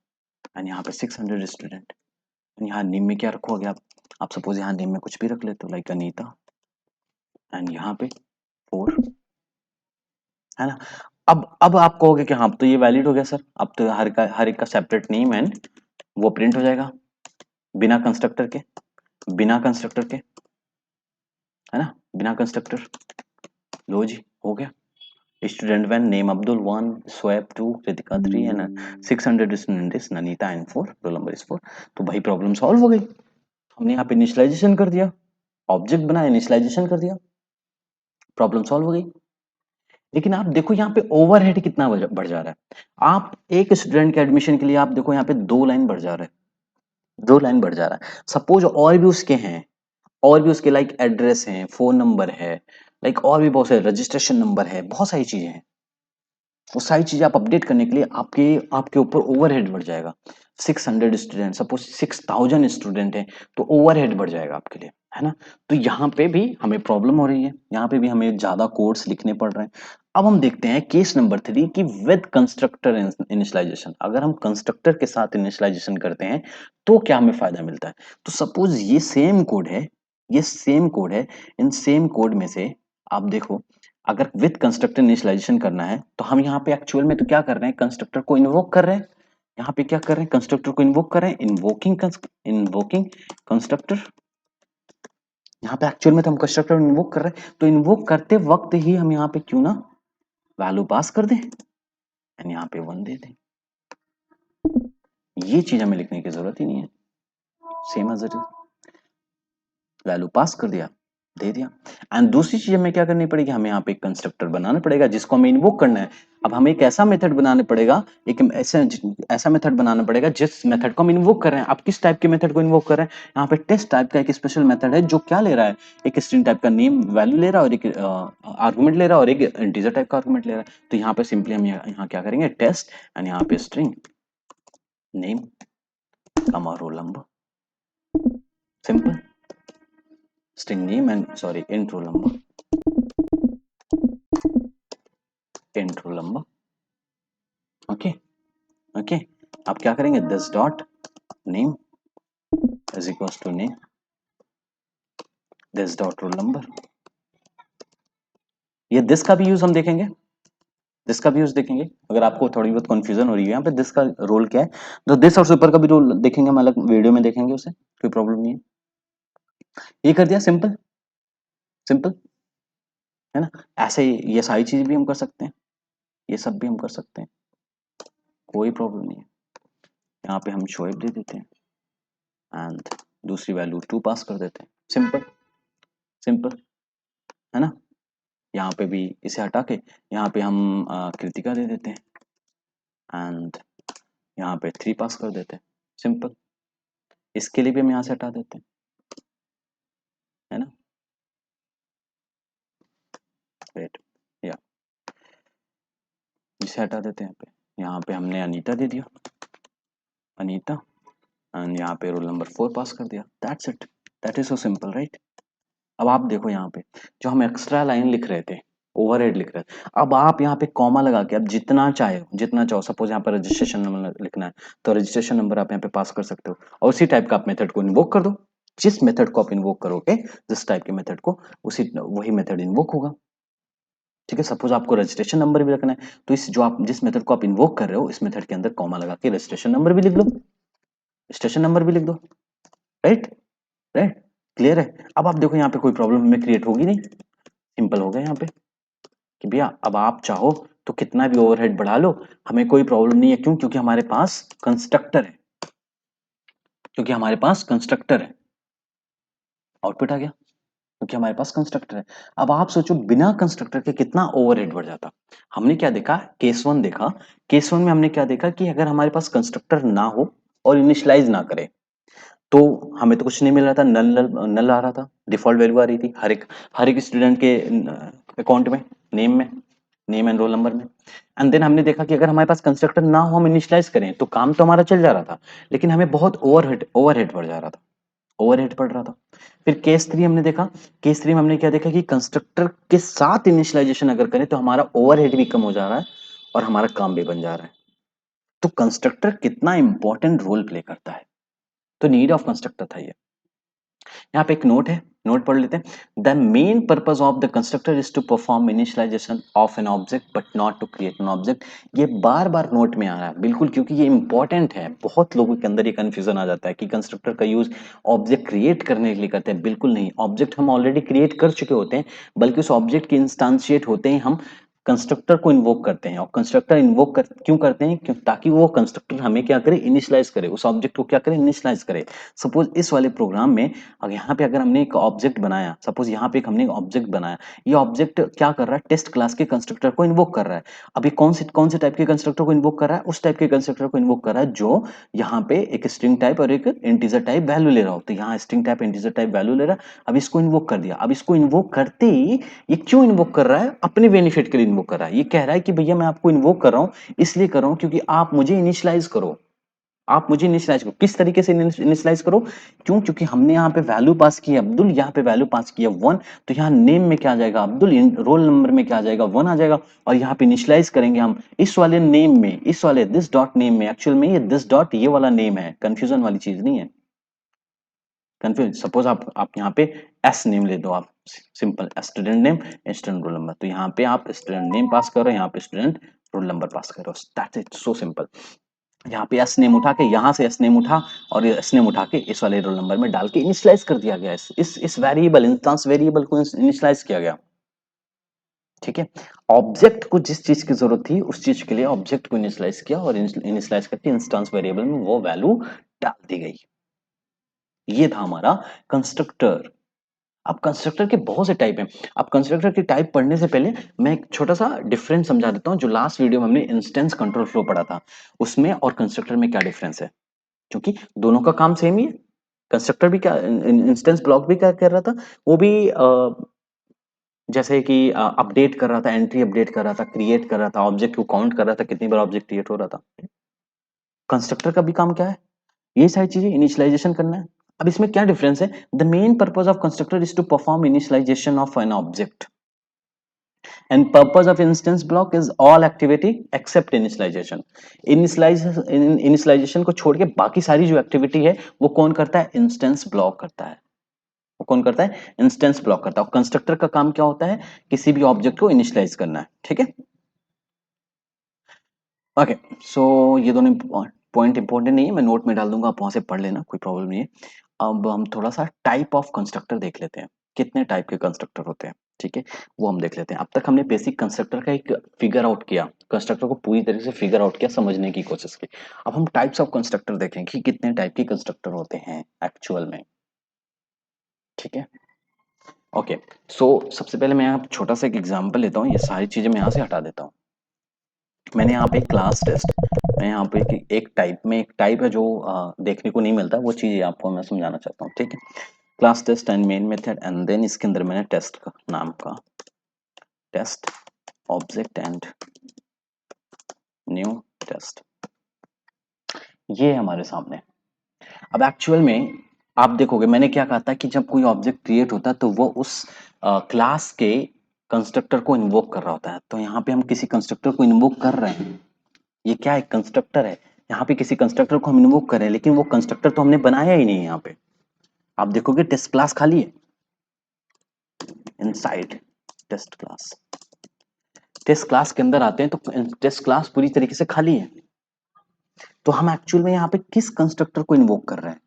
एंड यहाँ पे 600 स्टूडेंट, यहाँ नेम में क्या रखोगे आप सपोज यहाँ नेम में कुछ भी रख लेते हो, लाइक अनीता, एंड यहाँ पे 4, है ना। अब आप कहोगे कि हाँ अब तो ये वैलिड हो गया सर, अब तो हर एक का सेपरेट नेम एंड वो प्रिंट हो जाएगा बिना कंस्ट्रक्टर के, बिना कंस्ट्रक्टर के, है ना, बिना कंस्ट्रक्टर। लो जी, हो गया। स्टूडेंट वन नेम अब्दुल 1, स्वैप 2, Kritika 3 and 600 student is Nanita and 4, roll number is 4। तो भाई प्रॉब्लम सॉल्व हो गई, हमने यहाँ पे इनिशियलाइजेशन कर दिया, ऑब्जेक्ट बनाया, इनिशियलाइजेशन कर दिया, प्रॉब्लम सॉल्व हो गई। लेकिन आप देखो यहाँ पे ओवरहेड कितना बढ़ जा रहा है। आप एक स्टूडेंट के एडमिशन के लिए आप देखो यहाँ पे 2 लाइन बढ़ जा रहा है, 2 लाइन बढ़ जा रहा है। सपोज और भी उसके हैं, और भी उसके लाइक एड्रेस है, फोन नंबर है, लाइक और भी बहुत सारे रजिस्ट्रेशन नंबर है, बहुत सारी चीजें हैं। वो सारी चीजें आप अपडेट करने के लिए आपके आपके ऊपर ओवरहेड बढ़ जाएगा। 600 स्टूडेंट, सपोज 6000 स्टूडेंट है, तो ओवरहेड बढ़ जाएगा आपके लिए, है ना। तो यहाँ पे भी हमें प्रॉब्लम हो रही है, यहाँ पे भी हमें ज्यादा कोड्स लिखने पड़ रहे हैं। अब हम देखते हैं केस नंबर 3 की विद कंस्ट्रक्टर इनिशियलाइजेशन। अगर हम कंस्ट्रक्टर के साथ इनिशियलाइजेशन करते हैं तो क्या हमें फायदा मिलता है। तो सपोज ये सेम कोड है, ये सेम कोड है, इन सेम कोड में से आप देखो, अगर विद कंस्ट्रक्टर इनिशियलाइजेशन करना है तो हम यहाँ पे एक्चुअल में तो क्या कर रहे हैं, कंस्ट्रक्टर को इन्वोक कर रहे हैं। यहाँ पे क्या कर रहे हैं, कंस्ट्रक्टर को इन्वोक कर रहे हैं, इन्वोकिंग कंस्ट्रक्टर। यहाँ पे एक्चुअल में तो हम कंस्ट्रक्टर इन्वोक कर रहे हैं, तो इन्वोक करते वक्त ही हम यहाँ पे क्यों ना वैल्यू पास कर दें एंड यहाँ पे 1 दे दें। ये चीज हमें लिखने की जरूरत ही नहीं है, same as it is, value pass कर दिया, दे दिया। एंड दूसरी चीज हमें क्या करनी पड़ेगी, हमें यहाँ पे एक कंस्ट्रक्टर बनाना पड़ेगा जिसको हमें इन्वोक करना है। अब हमें एक ऐसा मेथड बनाना पड़ेगा, एक ऐसा मेथड बनाना पड़ेगा जिस मेथड को हम इन्वोक कर रहे हैं। आप किस टाइप के मेथड को इन्वोक कर रहे हैं, यहाँ पे टेस्ट टाइप का एक स्पेशल मेथड है जो क्या ले रहा है, एक स्ट्रिंग टाइप का नेम वैल्यू ले रहा है और एक आर्गुमेंट ले रहा है और एक इंटीजर टाइप का आर्गुमेंट ले रहा है। तो यहाँ पे सिंपली हम यहाँ क्या करेंगे, टेस्ट एंड यहाँ पे स्ट्रिंग नेम कमा roll number, simple string name and sorry int roll number, int roll number, okay okay. आप क्या करेंगे, this dot name is equals to name this dot roll number. ये दिस का भी यूज हम देखेंगे, दिस का भी यूज देखेंगे। अगर आपको थोड़ी बहुत कंफ्यूजन हो रही है यहाँ पे दिस का रोल क्या है, तो दिस और सुपर का भी रोल देखेंगे हम, अलग वीडियो में देखेंगे, उसे कोई प्रॉब्लम नहीं है। ये कर दिया, सिंपल सिंपल, है ना। ऐसे ही ये सारी चीज भी हम कर सकते हैं, ये सब भी हम कर सकते हैं, कोई प्रॉब्लम नहीं है। यहाँ पे हम शोएब दे देते हैं एंड दूसरी वैल्यू 2 पास कर देते हैं, सिंपल सिंपल, है ना। यहाँ पे भी इसे हटा के यहाँ पे हम कृतिका दे देते हैं एंड यहाँ पे 3 पास कर देते हैं, सिंपल। इसके लिए भी हम यहाँ से हटा देते हैं, है ना। वेट, या इसे हटा देते हैं। यहाँ पे हमने अनीता दे दिया, अनीता, एंड यहाँ पे रोल नंबर 4 पास कर दिया। That's it, that is so simple, right. अब आप देखो यहाँ पे जो हम एक्स्ट्रा लाइन लिख रहे थे, ओवरहेड लिख रहे थे, अब आप यहाँ पे कॉमा लगा के अब जितना चाहो सपोज यहाँ पर रजिस्ट्रेशन नंबर लिखना है तो रजिस्ट्रेशन नंबर आप यहाँ पे पास कर सकते हो, और उसी टाइप का आप मेथड को इन्वोक कर दो। जिस मेथड को आप इन्वोक करोगे, जिस टाइप के मेथड को, उसी वही मेथड इन्वोक होगा। ठीक है, सपोज आपको रजिस्ट्रेशन नंबर भी रखना है तो इस जो आप जिस मेथड को आप इन्वोक कर रहे हो इस मेथड के अंदर कॉमा लगा के रजिस्ट्रेशन नंबर भी लिख लो, स्टेशन नंबर भी लिख दो, राइट। राइट, क्लियर है। अब आप देखो यहाँ पे कोई प्रॉब्लम हमें क्रिएट होगी नहीं, सिंपल हो गया यहाँ पे कि भैया अब आप चाहो तो कितना भी ओवरहेड बढ़ा लो, हमें कोई प्रॉब्लम नहीं है। क्यों? क्योंकि हमारे पास कंस्ट्रक्टर है, क्योंकि हमारे पास कंस्ट्रक्टर है। आउटपुट आ गया, क्योंकि हमारे पास कंस्ट्रक्टर है। अब आप सोचो बिना कंस्ट्रक्टर के कितना ओवरहेड बढ़ जाता। हमने क्या देखा, केस वन देखा। केस वन में हमने क्या देखा कि अगर हमारे पास कंस्ट्रक्टर ना हो और इनिशियलाइज ना करे तो हमें तो कुछ नहीं मिल रहा था, नल नल नल आ रहा था, डिफॉल्ट वैल्यू आ रही थी हर एक स्टूडेंट के अकाउंट में, नेम में, नेम एंड रोल नंबर में। एंड देन हमने देखा कि अगर हमारे पास कंस्ट्रक्टर ना हो, हम इनिशियलाइज करें तो काम तो हमारा चल जा रहा था, लेकिन हमें बहुत ओवरहेड बढ़ जा रहा था, ओवरहेड पड़ रहा था। फिर केस थ्री हमने देखा, केस थ्री में हमने क्या देखा कि कंस्ट्रक्टर के साथ इनिशियलाइजेशन अगर करें तो हमारा ओवरहेड भी कम हो जा रहा है और हमारा काम भी बन जा रहा है। तो कंस्ट्रक्टर कितना इंपॉर्टेंट रोल प्ले करता है, तो नीड ऑफ कंस्ट्रक्टर था ये। यहाँ पे एक नोट है, नोट पढ़ लेते हैं। The main purpose of the constructor is to perform initialization of an object but not to create an object. ये बार बार नोट में आ रहा है बिल्कुल, क्योंकि ये इंपॉर्टेंट है। बहुत लोगों के अंदर ये कंफ्यूजन आ जाता है कि कंस्ट्रक्टर का यूज ऑब्जेक्ट क्रिएट करने के लिए करते हैं। बिल्कुल नहीं, ऑब्जेक्ट हम ऑलरेडी क्रिएट कर चुके होते हैं, बल्कि उस ऑब्जेक्ट के इंस्टांशिएट होते हैं हम कंस्ट्रक्टर को इन्वोक करते हैं। और कंस्ट्रक्टर क्यों करते हैं? ताकि वो कंस्ट्रक्टर हमें क्या करे, इनिशियलाइज करे, उस ऑब्जेक्ट को क्या करे, इनिशियलाइज करे। सपोज इस वाले प्रोग्राम में अब यहाँ पे अगर हमने एक ऑब्जेक्ट बनाया, सपोज यहाँ पे हमने एक ऑब्जेक्ट बनाया, ये ऑब्जेक्ट क्या कर रहा है, टेस्ट क्लास के कंस्ट्रक्टर को इन्वोक कर रहा है। अब ये कौन से टाइप के कंस्ट्रक्टर को इन्वोक कर रहा है? उस टाइप के कंस्ट्रक्टर को इन्वोक कर रहा है जो यहाँ पे एक स्ट्रिंग टाइप और एक इंटीजर टाइप वैल्यू ले रहा हो। तो यहाँ string type integer type value ले रहा है। अब इसको इन्वोक कर दिया। अब इसको इन्वोक करते ही ये क्यों इन्वोक कर रहा है? अपने बेनिफिट के लिए इन्वोक कर रहा है। ये कह रहा है कि भैया मैं आपको इन्वोक कर रहा हूँ, इसलिए कर रहा हूँ क्योंकि आप मुझे इनिशियलाइज करो, आप मुझे इनिशियलाइज करो। किस तरीके से इनिशियलाइज करो? क्यों? क्योंकि हमने यहाँ पे वैल्यू पास की है अब्दुल, यहाँ पे वैल्यू पास की है 1, तो यहाँ नेम में क्या आ जाएगा अब्दुल, रोल नंबर में क्या आ जाएगा 1 आ जाएगा। और यहाँ पे इनिशियलाइज करेंगे हम इस वाले नेम में, इस वाले दिस डॉट नेम में। एक्चुअल में ये दिस डॉट ये वाला नेम है, कंफ्यूजन वाली चीज नहीं है। कंफ्यूज, सपोज आप यहाँ पे एस नेम ले दो, आप simple student name, student roll number. तो यहाँ पे आप स्टूडेंट नेम पास करो, यहाँ पे स्टूडेंट रोल नंबर पास करो। That's it, so simple. यहाँ पे एस नेम उठा के, यहाँ से एस नेम उठा और एस नेम उठा के इस वाले रोल नंबर में डाल के इनिशियलाइज कर दिया गया। इस वेरिएबल, इंस्टेंस वेरिएबल को इनिशियलाइज किया गया। ठीक है, ऑब्जेक्ट को जिस चीज की जरूरत थी उस चीज के लिए ऑब्जेक्ट को इनिशियलाइज किया और इनिशियलाइज करके इंस्टेंस वेरिएबल में वो वैल्यू डाल दी गई। ये था हमारा कंस्ट्रक्टर। अब कंस्ट्रक्टर के बहुत से टाइप हैं। अब कंस्ट्रक्टर की टाइप पढ़ने से पहले मैं एक छोटा सा डिफरेंस समझा देता हूँ। जो लास्ट वीडियो में हमने इंस्टेंस कंट्रोल फ्लो पढ़ा था, उसमें और कंस्ट्रक्टर में क्या डिफरेंस है, क्योंकि दोनों का काम सेम ही है। कंस्ट्रक्टर भी क्या, इंस्टेंस ब्लॉक भी क्या कर रहा था, वो भी जैसे कि अपडेट कर रहा था, एंट्री अपडेट कर रहा था, क्रिएट कर रहा था, ऑब्जेक्ट को काउंट कर रहा था कितनी बार ऑब्जेक्ट क्रिएट हो रहा था। कंस्ट्रक्टर का भी काम क्या है, ये सारी चीजें इनिशियलाइजेशन करना है। अब इसमें क्या डिफरेंस है, the main purpose of constructor is to perform initialization of an object and purpose of instance block is all activity except initialization। initialization को छोड़ के बाकी सारी जो एक्टिविटी है वो कौन करता है, इंस्टेंस ब्लॉक करता है। वो कौन करता है, इंस्टेंस ब्लॉक करता है। और कंस्ट्रक्टर का काम क्या होता है, किसी भी ऑब्जेक्ट को इनिशियलाइज करना है। ठीक है, ओके। सो ये दोनों पॉइंट इंपॉर्टेंट नहीं है, मैं नोट में डाल दूंगा, आप वहां से पढ़ लेना, कोई प्रॉब्लम नहीं है। अब हम थोड़ा सा टाइप ऑफ कंस्ट्रक्टर देख लेते हैं, कितने टाइप के कंस्ट्रक्टर होते हैं। ठीक है, वो हम देख लेते हैं। अब तक हमने बेसिक कंस्ट्रक्टर का एक फिगर आउट किया, कंस्ट्रक्टर को पूरी तरीके से फिगर आउट किया, समझने की कोशिश की। अब हम टाइप्स ऑफ कंस्ट्रक्टर देखें कि कितने टाइप के कंस्ट्रक्टर होते हैं एक्चुअल में। ठीक है, ओके। सो सबसे पहले मैं यहाँ छोटा सा एक एग्जाम्पल लेता हूँ, ये सारी चीजें मैं यहाँ से हटा देता हूँ। मैंने यहाँ पे क्लास टेस्ट, मैं यहाँ पे एक टाइप है जो देखने को नहीं मिलता, वो चीज आपको मैं समझाना चाहता हूँ। ठीक है, class test and main method and then इसके अंदर मैंने टेस्ट का नाम का test object and new test, ये है हमारे सामने। अब एक्चुअल में आप देखोगे मैंने क्या कहा था कि जब कोई ऑब्जेक्ट क्रिएट होता है तो वो उस क्लास के कंस्ट्रक्टर को इन्वोक कर रहा होता है। तो यहाँ पे हम किसी कंस्ट्रक्टर को इन्वोक कर रहे हैं, ये क्या है, कंस्ट्रक्टर है। यहाँ पे किसी कंस्ट्रक्टर को हम इन्वोक कर रहे हैं, लेकिन वो कंस्ट्रक्टर तो हमने बनाया ही नहीं है। यहाँ पे आप देखोगे टेस्ट क्लास खाली है, inside test class. Test class के अंदर आते हैं तो टेस्ट क्लास पूरी तरीके से खाली है। तो हम एक्चुअल में यहाँ पे किस कंस्ट्रक्टर को इन्वोक कर रहे हैं,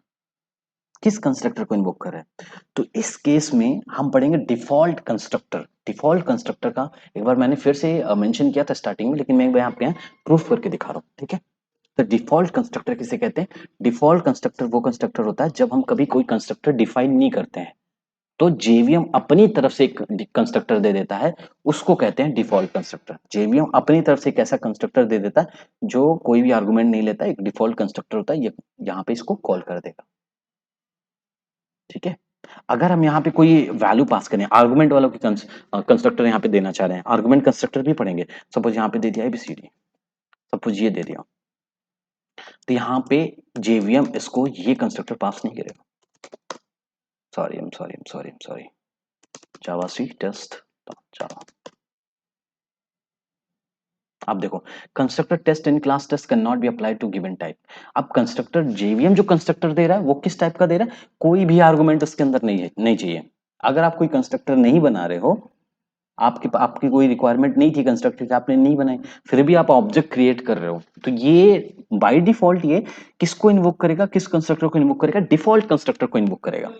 किस कंस्ट्रक्टर को इन्वोक कर रहे हैं? तो इस केस में हम पढ़ेंगे डिफॉल्ट कंस्ट्रक्टर। डिफॉल्ट कंस्ट्रक्टर का एक बार मैंने फिर से मेंशन किया था स्टार्टिंग में, लेकिन मैं यहाँ पे प्रूफ करके दिखा रहा हूँ, ठीक है। तो डिफॉल्ट कंस्ट्रक्टर किसे कहते हैं? डिफॉल्ट कंस्ट्रक्टर वो कंस्ट्रक्टर होता है जब हम कभी कोई कंस्ट्रक्टर डिफाइन नहीं करते हैं, तो जेवीएम अपनी तरफ से एक कंस्ट्रक्टर दे देता है, उसको कहते हैं डिफॉल्ट कंस्ट्रक्टर। जेवीएम अपनी तरफ से एक ऐसा कंस्ट्रक्टर दे देता है जो कोई भी आर्गुमेंट नहीं लेता, एक डिफॉल्ट कंस्ट्रक्टर होता है, ये यहाँ पे इसको कॉल कर देगा, ठीक है। अगर हम यहाँ पे कोई वैल्यू पास करें, आर्गुमेंट वालों की कंस्ट्रक्टर यहाँ पे देना चाह रहे हैं, आर्गुमेंट कंस्ट्रक्टर भी पढ़ेंगे। सपोज यहाँ पे दे दिया एबीसीडी, सपोज ये दे दिया, तो यहाँ पे जेवीएम इसको ये कंस्ट्रक्टर पास नहीं करेगा। Sorry javac test Java. अब देखो constructor test in class test cannot be applied to given type. अब कंस्ट्रक्टर जेवीएम जो कंस्ट्रक्टर दे रहा है वो किस टाइप का दे रहा है? कोई भी आर्गुमेंट उसके अंदर नहीं है, नहीं चाहिए। अगर आप कोई कंस्ट्रक्टर नहीं बना रहे हो, आपकी कोई रिक्वायरमेंट नहीं थी कंस्ट्रक्टर की, आपने नहीं बनाई, फिर भी आप ऑब्जेक्ट क्रिएट कर रहे हो, तो ये बाय डिफॉल्ट ये किसको इन्वोक करेगा, किस कंस्ट्रक्टर को इन्वोक करेगा? डिफॉल्ट कंस्ट्रक्टर को इन्वोक करेगा।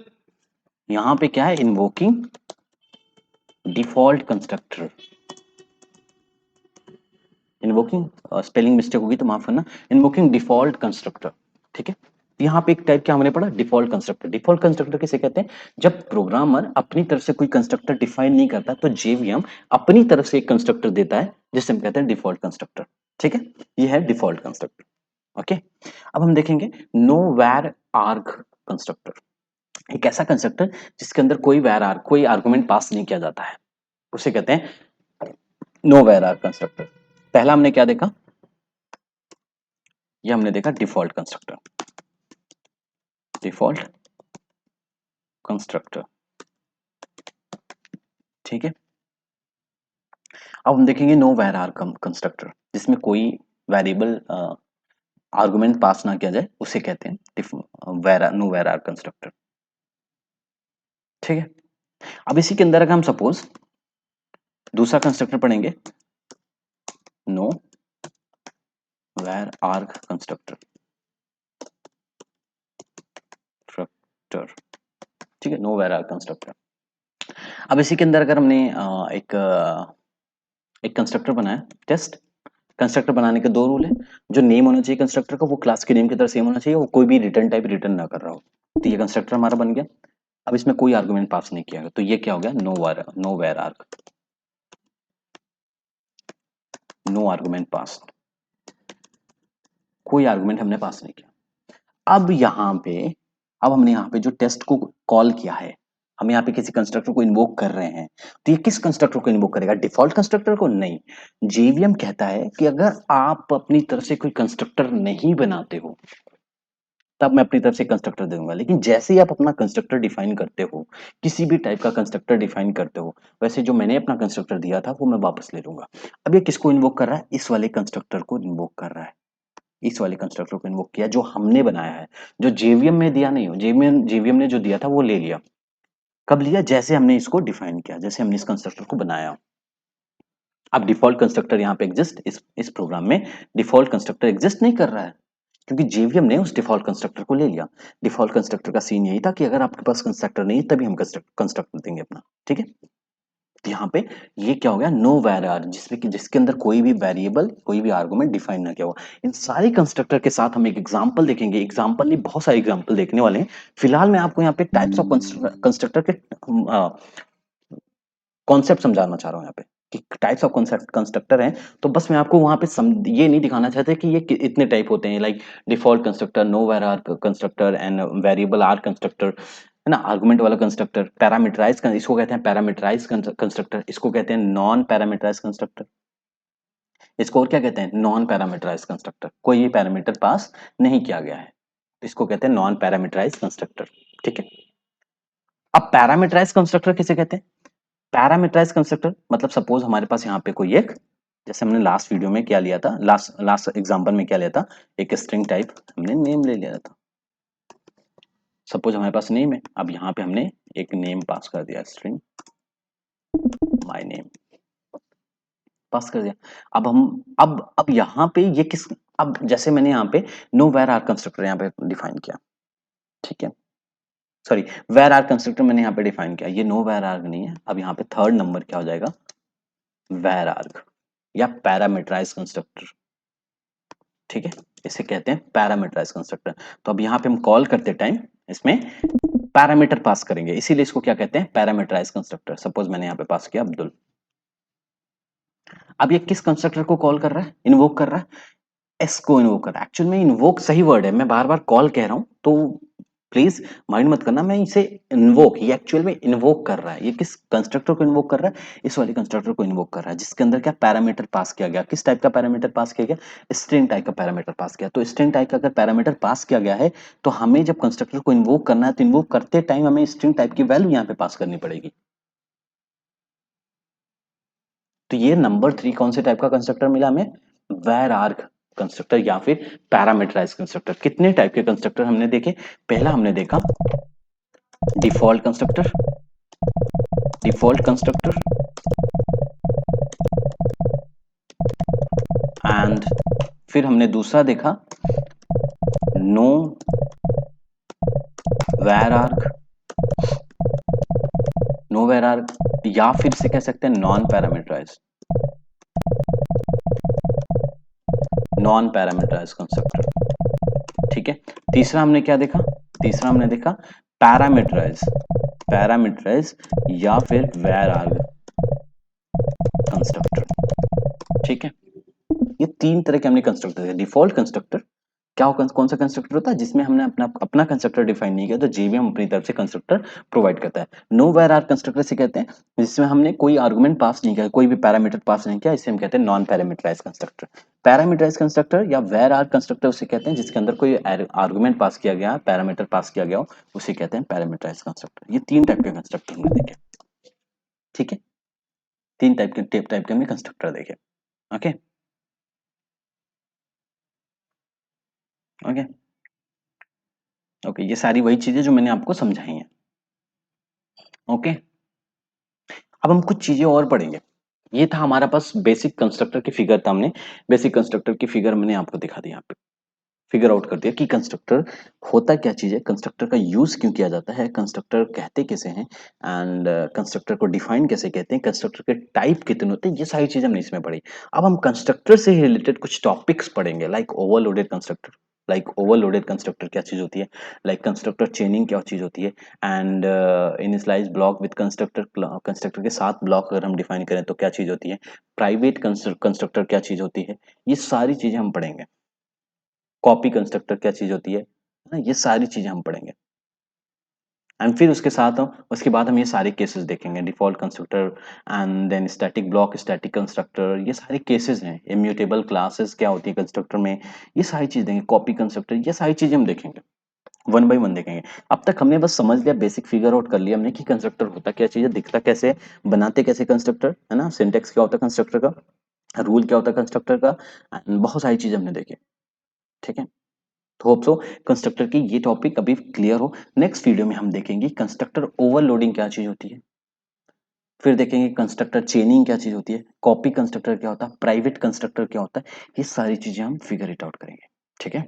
यहां पे क्या है, invoking default constructor. Invoking, spelling mistake होगी तो माफ करना, इन्वोकिंग डिफॉल्ट कंस्ट्रक्टर, ठीक है। यहाँ पे एक टाइप क्या हमने पढ़ा, डिफॉल्ट कंस्ट्रक्टर। डिफॉल्ट कंस्ट्रक्टर किसे कहते हैं? जब प्रोग्रामर अपनी तरफ से कोई कंस्ट्रक्टर डिफाइन नहीं करता, तो जेवीएम अपनी तरफ से एक कंस्ट्रक्टर देता है जिसे हम कहते हैं डिफॉल्ट कंस्ट्रक्टर, ठीक है। ये है डिफॉल्ट कंस्ट्रक्टर, ओके। अब हम देखेंगे नो वेर आर्ग कंस्ट्रक्टर। एक ऐसा कंस्ट्रक्टर जिसके अंदर कोई वेर आर्ग, कोई आर्गुमेंट पास नहीं किया जाता है, उसे कहते हैं नो वेर आर्ग कंस्ट्रक्टर। पहला हमने क्या देखा, ये हमने देखा डिफॉल्ट कंस्ट्रक्टर, डिफॉल्ट कंस्ट्रक्टर, ठीक है। अब हम देखेंगे नो वेर आर कंस्ट्रक्टर, जिसमें कोई वेरिएबल आर्गुमेंट पास ना किया जाए, उसे कहते हैं नो वेर आर कंस्ट्रक्टर, ठीक है। अब इसी के अंदर अगर हम सपोज दूसरा कंस्ट्रक्टर पढ़ेंगे, नो वेर आर कंस्ट्रक्टर, ठीक है, नो वेर आर कंस्ट्रक्टर। अब इसी के अंदर अगर हमने एक कंस्ट्रक्टर बनाया टेस्ट, कंस्ट्रक्टर बनाने के दो रूल है। जो नेम होना चाहिए कंस्ट्रक्टर का वो क्लास के नेम की तरह सेम होना चाहिए, वो कोई भी रिटर्न टाइप रिटर्न ना कर रहा हो। तो ये कंस्ट्रक्टर हमारा बन गया। अब इसमें कोई आर्गुमेंट पास नहीं किया गया, तो ये क्या हो गया, no var arg, no argument पास, कोई आर्गुमेंट हमने पास नहीं किया। अब यहाँ पे, अब हमने यहाँ पे जो टेस्ट को कॉल किया है, हम यहाँ पे किसी कंस्ट्रक्टर को इन्वोक कर रहे हैं, तो ये किस कंस्ट्रक्टर को इन्वोक करेगा? डिफॉल्ट कंस्ट्रक्टर को नहीं। जेवीएम कहता है कि अगर आप अपनी तरफ से कोई कंस्ट्रक्टर नहीं बनाते हो, तब मैं अपनी तरफ से कंस्ट्रक्टर दे दूंगा। लेकिन जैसे ही आप अपना कंस्ट्रक्टर डिफाइन करते हो, किसी भी टाइप का कंस्ट्रक्टर डिफाइन करते हो, वैसे जो मैंने अपना कंस्ट्रक्टर दिया था वो मैं वापस ले लूंगा। अब ये किसको इन्वोक कर रहा है? इस वाले कंस्ट्रक्टर को इन्वोक कर रहा है, इस वाले कंस्ट्रक्टर को इन्वोक किया जो हमने बनाया है, जो जेवीएम में दिया नहीं हो। जेवीएम ने जो दिया था वो ले लिया। कब लिया? जैसे हमने इसको डिफाइन किया, जैसे हमने इस कंस्ट्रक्टर को बनाया। अब डिफॉल्ट कंस्ट्रक्टर यहाँ पे एग्जिस्ट, इस प्रोग्राम में डिफॉल्ट कंस्ट्रक्टर एग्जिस्ट नहीं कर रहा है, क्योंकि जेवीएम ने उस डिफॉल्ट कंस्ट्रक्टर को ले लिया। डिफॉल्ट कंस्ट्रक्टर का सीन यही था कि अगर आपके पास कंस्ट्रक्टर नहीं है तभी हम कंस्ट्रक्टर देंगे अपना, ठीक है। तो यहाँ पे ये क्या हो गया, नो वेर आर, जिसमें कि जिसके अंदर कोई भी वेरिएबल, कोई भी आर्गुमेंट डिफाइन ना किया हुआ। इन सारे कंस्ट्रक्टर के साथ हम एक एग्जांपल देखेंगे, एग्जांपल नहीं बहुत सारे एग्जांपल देखने वाले हैं। फिलहाल मैं आपको यहाँ पे टाइप्स ऑफ कंस्ट्रक्टर के कॉन्सेप्ट समझाना चाह रहा हूँ यहाँ पे कि टाइप्स ऑफ कंस्ट्रक्टर हैं। तो बस मैं आपको वहां पे ये नहीं दिखाना चाहते कि ये इतने टाइप होते हैं, like default constructor, no var arg constructor and variable arg constructor. है ना, आर्गुमेंट वाला कंस्ट्रक्टर, पैरामीटराइज, इसको कहते हैं पैरामीटराइज कंस्ट्रक्टर, इसको कहते हैं नॉन पैरामीटराइज कंस्ट्रक्टर, इसको और क्या कहते हैं, नॉन पैरामीटराइज कंस्ट्रक्टर, कोई भी पैरामीटर पास नहीं किया गया है, इसको कहते हैं नॉन पैरामीटराइज कंस्ट्रक्टर। ठीक है, अब पैरामीटराइज कंस्ट्रक्टर किसे कहते हैं, पैरामीटराइज कंस्ट्रक्टर मतलब सपोज हमारे पास यहाँ पे कोई एक, जैसे हमने लास्ट वीडियो में क्या लिया था, लास्ट लास्ट एग्जांपल में क्या लिया था, एक स्ट्रिंग टाइप हमने नेम ले लिया था, सपोज हमारे पास नेम है, अब यहाँ पे हमने एक नेम पास कर दिया, स्ट्रिंग माय नेम पास कर दिया। अब हम अब यहाँ पे ये किस, अब जैसे मैंने यहाँ पे नो वेर आर कंस्ट्रक्टर यहाँ पे डिफाइन किया, ठीक है, सॉरी वेर आर कंस्ट्रक्टर मैंने यहाँ पे डिफाइन किया, ये नो वेर आर्ग नहीं है, अब यहाँ पे थर्ड नंबर क्या हो जाएगा, वेर आर्ग या पैरामीटराइज कंस्ट्रक्टर। ठीक है, इसे कहते हैं पैरामीटराइज कंस्ट्रक्टर। तो अब यहाँ पे हम कॉल करते टाइम इसमें पैरामीटर पास करेंगे, इसीलिए इसको क्या कहते हैं, पैरामीटराइज कंस्ट्रक्टर। सपोज मैंने यहाँ पे पास किया अब्दुल, अब ये किस कंस्ट्रक्टर को कॉल कर रहा है, इन्वोक कर रहा है, एस को इन्वोक कर रहा है। एक्चुअल में इन्वोक सही वर्ड है, मैं बार बार कॉल कह रहा हूं तो प्लीज माइंड मत करना, मैं इसे इन्वोक, ये एक्चुअल में इन्वोक कर रहा है, ये किस कंस्ट्रक्टर को इन्वोक कर रहा है, इस वाले कंस्ट्रक्टर को इन्वोक कर रहा है, जिसके अंदर क्या पैरामीटर पास किया गया, किस टाइप का पैरामीटर पास किया गया, स्ट्रिंग टाइप का पैरामीटर पास किया। तो स्ट्रिंग टाइप का अगर पैरामीटर पास किया गया है तो हमें जब कंस्ट्रक्टर को इन्वोक करना है तो इन्वोक करते टाइम हमें स्ट्रिंग टाइप की वैल्यू यहाँ पे पास करनी पड़ेगी। तो ये नंबर 3 कौन से टाइप का कंस्ट्रक्टर मिला हमें, वेर आर्ग कंस्ट्रक्टर या फिर पैरामीटराइज कंस्ट्रक्टर। कितने टाइप के कंस्ट्रक्टर हमने देखे, पहला हमने देखा default constructor, default constructor and फिर हमने दूसरा देखा no var arg, no var arg या फिर से कह सकते हैं non parameterize, non parameterize constructor. ठीक है, तीसरा हमने क्या देखा, तीसरा हमने देखा पैरामीटराइज, पैरामीटराइज या फिर वेर आर्ग कंस्ट्रक्टर। ठीक है, ये तीन तरह के हमने कंस्ट्रक्टर है। डिफॉल्ट कंस्ट्रक्टर क्या हो, कौन सा कंस्ट्रक्टर होता है जिसमें हमने अपना अपना कंस्ट्रक्टर डिफाइन नहीं किया, तो जेवीएम अपनी तरफ से कंस्ट्रक्टर प्रोवाइड करता है। नो वेर आर कंस्ट्रक्टर से कहते हैं जिसमें हमने कोई आर्गुमेंट पास नहीं किया, कोई भी पैरामीटर पास नहीं किया, इसे हम कहते हैं non parameterize constructor. Parameterize constructor या वेर आर कंस्ट्रक्टर उसे कहते हैं जिसके अंदर कोई आर्गुमेंट पास किया गया, पैरामीटर पास किया गया हो, उसे कहते हैं पैरामीटराइज कंस्ट्रक्टर। ये तीन टाइप के कंस्ट्रक्टर हमने देखे। ठीक है, तीन टाइप के हमने कंस्ट्रक्टर देखे। ओके ओके ओके, ये सारी वही चीजें जो मैंने आपको समझाई हैं। ओके, अब हम कुछ चीजें और पढ़ेंगे। ये था हमारा पास बेसिक कंस्ट्रक्टर की फिगर था, हमने बेसिक कंस्ट्रक्टर की फिगर मैंने आपको दिखा दी, यहाँ पे फिगर आउट कर दिया कि कंस्ट्रक्टर होता क्या चीज है, कंस्ट्रक्टर का यूज क्यों किया जाता है, कंस्ट्रक्टर कहते कैसे हैं एंड कंस्ट्रक्टर को डिफाइन कैसे कहते हैं, कंस्ट्रक्टर के टाइप कितने होते हैं, ये सारी चीजें हमने इसमें पढ़ी। अब हम कंस्ट्रक्टर से रिलेटेड कुछ टॉपिक्स पढ़ेंगे, like overloaded constructor, like overloaded constructor क्या चीज होती है, लाइक कंस्ट्रक्टर चेनिंग क्या चीज होती है and initialize block with constructor, constructor के साथ ब्लॉक अगर हम डिफाइन करें तो क्या चीज होती है, प्राइवेट कंस्ट्रक्टर क्या चीज होती है, ये सारी चीजें हम पढ़ेंगे। कॉपी कंस्ट्रक्टर क्या चीज होती है ना, ये सारी चीजें हम पढ़ेंगे। एंड फिर उसके साथ हम उसके बाद हम ये सारे केसेस देखेंगे, default constructor and then static block, static constructor, ये सारे केसेस हैं, इम्यूटेबल क्लासेस क्या होती है कंस्ट्रक्टर में, ये सारी चीज देंगे, कॉपी कंस्ट्रक्टर, ये सारी चीजें हम देखेंगे, वन बाय वन देखेंगे। अब तक हमने बस समझ लिया, बेसिक फिगर आउट कर लिया हमने कि कंस्ट्रक्टर होता क्या चीज है, दिखता कैसे है, बनाते कैसे कंस्ट्रक्टर, है ना, सिंटेक्स क्या होता है कंस्ट्रक्टर का, रूल क्या होता है कंस्ट्रक्टर का, and बहुत सारी चीजें हमने देखी। ठीक है, तो होप सो कंस्ट्रक्टर की ये टॉपिक अभी क्लियर हो। नेक्स्ट वीडियो में हम देखेंगे कंस्ट्रक्टर ओवरलोडिंग क्या चीज होती है, फिर देखेंगे कंस्ट्रक्टर चेनिंग क्या चीज होती है, कॉपी कंस्ट्रक्टर क्या होता है, प्राइवेट कंस्ट्रक्टर क्या होता है, ये सारी चीजें हम फिगर इट आउट करेंगे। ठीक है।